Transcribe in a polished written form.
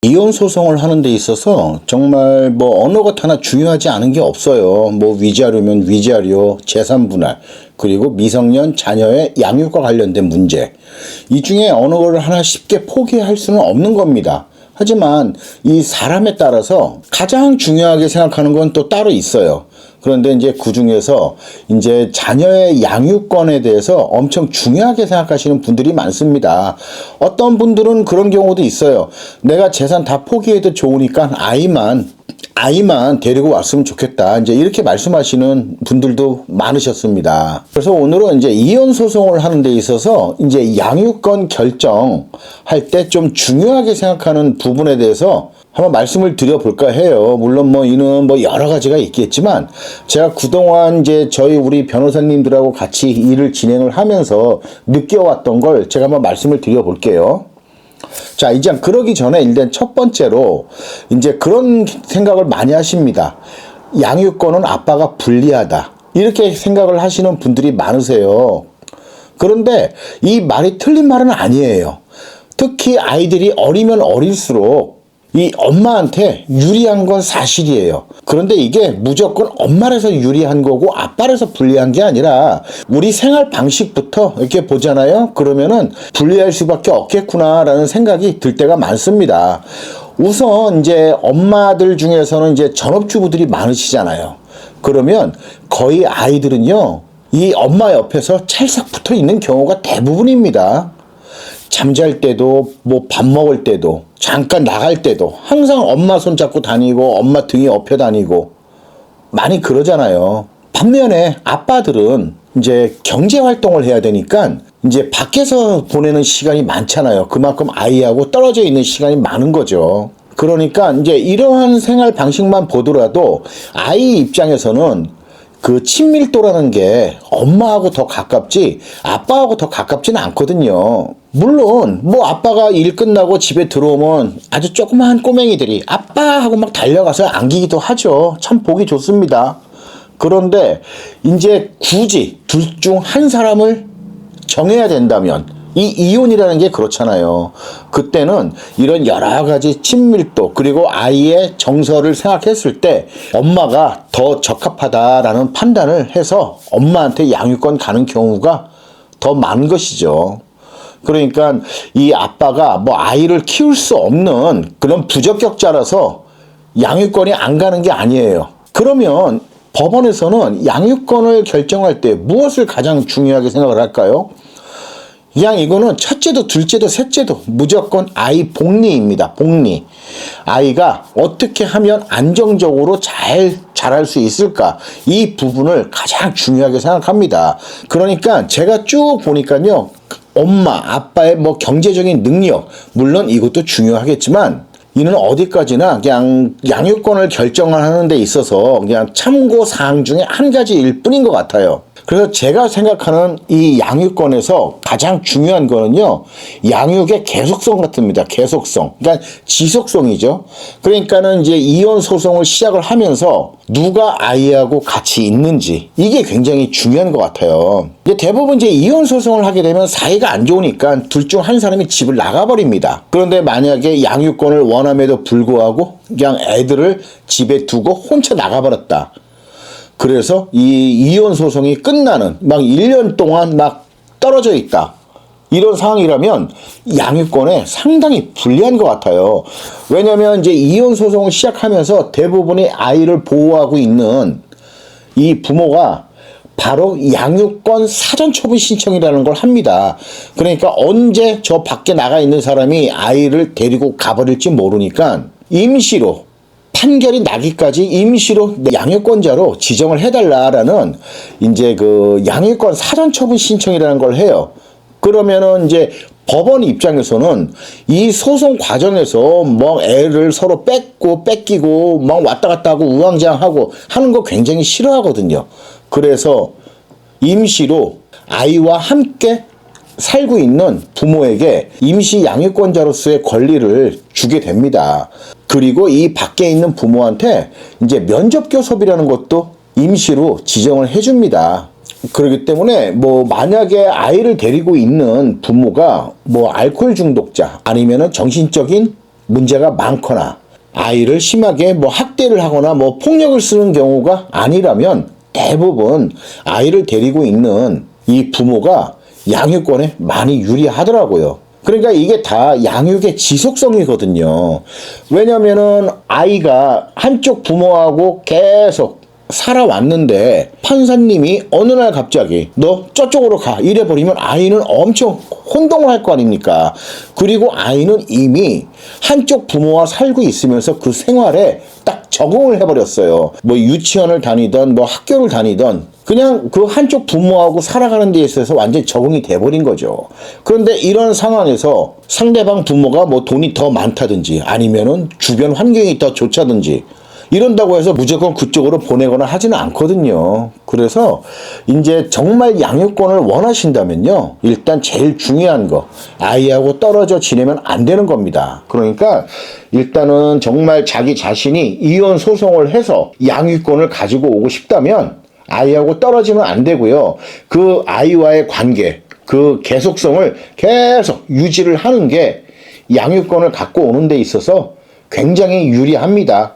이혼 소송을 하는 데 있어서 정말 뭐 어느 것 하나 중요하지 않은 게 없어요. 뭐 위자료면 위자료, 재산 분할, 그리고 미성년 자녀의 양육과 관련된 문제. 이 중에 어느 걸 하나 쉽게 포기할 수는 없는 겁니다. 하지만 이 사람에 따라서 가장 중요하게 생각하는 건 또 따로 있어요. 그런데 이제 그 중에서 이제 자녀의 양육권에 대해서 엄청 중요하게 생각하시는 분들이 많습니다. 어떤 분들은 그런 경우도 있어요. 내가 재산 다 포기해도 좋으니까 아이만 데리고 왔으면 좋겠다. 이제 이렇게 말씀하시는 분들도 많으셨습니다. 그래서 오늘은 이제 이혼 소송을 하는 데 있어서 이제 양육권 결정할 때 좀 중요하게 생각하는 부분에 대해서 한번 말씀을 드려볼까 해요. 물론 뭐 이는 뭐 여러 가지가 있겠지만 제가 그동안 이제 우리 변호사님들하고 같이 일을 진행을 하면서 느껴왔던 걸 제가 한번 말씀을 드려볼게요. 자, 이제 그러기 전에 일단 첫 번째로 이제 그런 생각을 많이 하십니다. 양육권은 아빠가 불리하다. 이렇게 생각을 하시는 분들이 많으세요. 그런데 이 말이 틀린 말은 아니에요. 특히 아이들이 어리면 어릴수록 이 엄마한테 유리한 건 사실이에요. 그런데 이게 무조건 엄마라서 유리한 거고 아빠라서 불리한 게 아니라 우리 생활 방식부터 이렇게 보잖아요. 그러면은 불리할 수밖에 없겠구나라는 생각이 들 때가 많습니다. 우선 이제 엄마들 중에서는 이제 전업주부들이 많으시잖아요. 그러면 거의 아이들은요, 이 엄마 옆에서 찰싹 붙어 있는 경우가 대부분입니다. 잠잘 때도 뭐 밥 먹을 때도 잠깐 나갈 때도 항상 엄마 손 잡고 다니고 엄마 등에 업혀 다니고 많이 그러잖아요. 반면에 아빠들은 이제 경제 활동을 해야 되니까 이제 밖에서 보내는 시간이 많잖아요. 그만큼 아이하고 떨어져 있는 시간이 많은 거죠. 그러니까 이제 이러한 생활 방식만 보더라도 아이 입장에서는 그 친밀도라는 게 엄마하고 더 가깝지 아빠하고 더 가깝지는 않거든요. 물론 뭐 아빠가 일 끝나고 집에 들어오면 아주 조그마한 꼬맹이들이 아빠 하고 막 달려가서 안기기도 하죠. 참 보기 좋습니다. 그런데 이제 굳이 둘 중 한 사람을 정해야 된다면 이 이혼이라는 게 그렇잖아요. 그때는 이런 여러 가지 친밀도 그리고 아이의 정서를 생각했을 때 엄마가 더 적합하다라는 판단을 해서 엄마한테 양육권 가는 경우가 더 많은 것이죠. 그러니까 이 아빠가 뭐 아이를 키울 수 없는 그런 부적격자라서 양육권이 안 가는 게 아니에요. 그러면 법원에서는 양육권을 결정할 때 무엇을 가장 중요하게 생각을 할까요? 그냥 이거는 첫째도 둘째도 셋째도 무조건 아이 복리입니다. 복리. 아이가 어떻게 하면 안정적으로 잘 자랄 수 있을까? 이 부분을 가장 중요하게 생각합니다. 그러니까 제가 쭉 보니까요. 엄마, 아빠의 뭐 경제적인 능력, 물론 이것도 중요하겠지만 이는 어디까지나 그냥 양육권을 결정하는 데 있어서 그냥 참고 사항 중에 한 가지일 뿐인 것 같아요. 그래서 제가 생각하는 이 양육권에서 가장 중요한 거는요, 양육의 계속성 같습니다. 계속성. 그러니까 지속성이죠. 그러니까는 이제 이혼 소송을 시작을 하면서 누가 아이하고 같이 있는지, 이게 굉장히 중요한 것 같아요. 이제 대부분 이제 이혼 소송을 하게 되면 사이가 안 좋으니까 둘 중 한 사람이 집을 나가버립니다. 그런데 만약에 양육권을 원함에도 불구하고 그냥 애들을 집에 두고 혼자 나가버렸다. 그래서 이 이혼 소송이 끝나는 막 1년 동안 막 떨어져 있다. 이런 상황이라면 양육권에 상당히 불리한 것 같아요. 왜냐면 이제 이혼 소송을 시작하면서 대부분의 아이를 보호하고 있는 이 부모가 바로 양육권 사전처분 신청이라는 걸 합니다. 그러니까 언제 저 밖에 나가 있는 사람이 아이를 데리고 가버릴지 모르니까 임시로 판결이 나기까지 임시로 양육권자로 지정을 해달라라는 이제 그 양육권 사전처분 신청이라는 걸 해요. 그러면은 이제 법원 입장에서는 이 소송 과정에서 뭐 애를 서로 뺏기고 막 왔다 갔다 하고 우왕좌왕하고 하는 거 굉장히 싫어하거든요. 그래서 임시로 아이와 함께 살고 있는 부모에게 임시 양육권자로서의 권리를 주게 됩니다. 그리고 이 밖에 있는 부모한테 이제 면접 교섭이라는 것도 임시로 지정을 해줍니다. 그렇기 때문에 뭐 만약에 아이를 데리고 있는 부모가 뭐 알코올 중독자 아니면은 정신적인 문제가 많거나 아이를 심하게 뭐 학대를 하거나 뭐 폭력을 쓰는 경우가 아니라면 대부분 아이를 데리고 있는 이 부모가 양육권에 많이 유리하더라고요. 그러니까 이게 다 양육의 지속성이거든요. 왜냐면은 아이가 한쪽 부모하고 계속 살아왔는데 판사님이 어느 날 갑자기 너 저쪽으로 가 이래버리면 아이는 엄청 혼동을 할 거 아닙니까? 그리고 아이는 이미 한쪽 부모와 살고 있으면서 그 생활에 딱 적응을 해버렸어요. 뭐 유치원을 다니던 뭐 학교를 다니던 그냥 그 한쪽 부모하고 살아가는 데 있어서 완전히 적응이 돼버린 거죠. 그런데 이런 상황에서 상대방 부모가 뭐 돈이 더 많다든지 아니면은 주변 환경이 더 좋다든지 이런다고 해서 무조건 그쪽으로 보내거나 하지는 않거든요. 그래서 이제 정말 양육권을 원하신다면요. 일단 제일 중요한 거, 아이하고 떨어져 지내면 안 되는 겁니다. 그러니까 일단은 정말 자기 자신이 이혼 소송을 해서 양육권을 가지고 오고 싶다면 아이하고 떨어지면 안 되고요. 그 아이와의 관계, 그 계속성을 계속 유지를 하는 게 양육권을 갖고 오는 데 있어서 굉장히 유리합니다.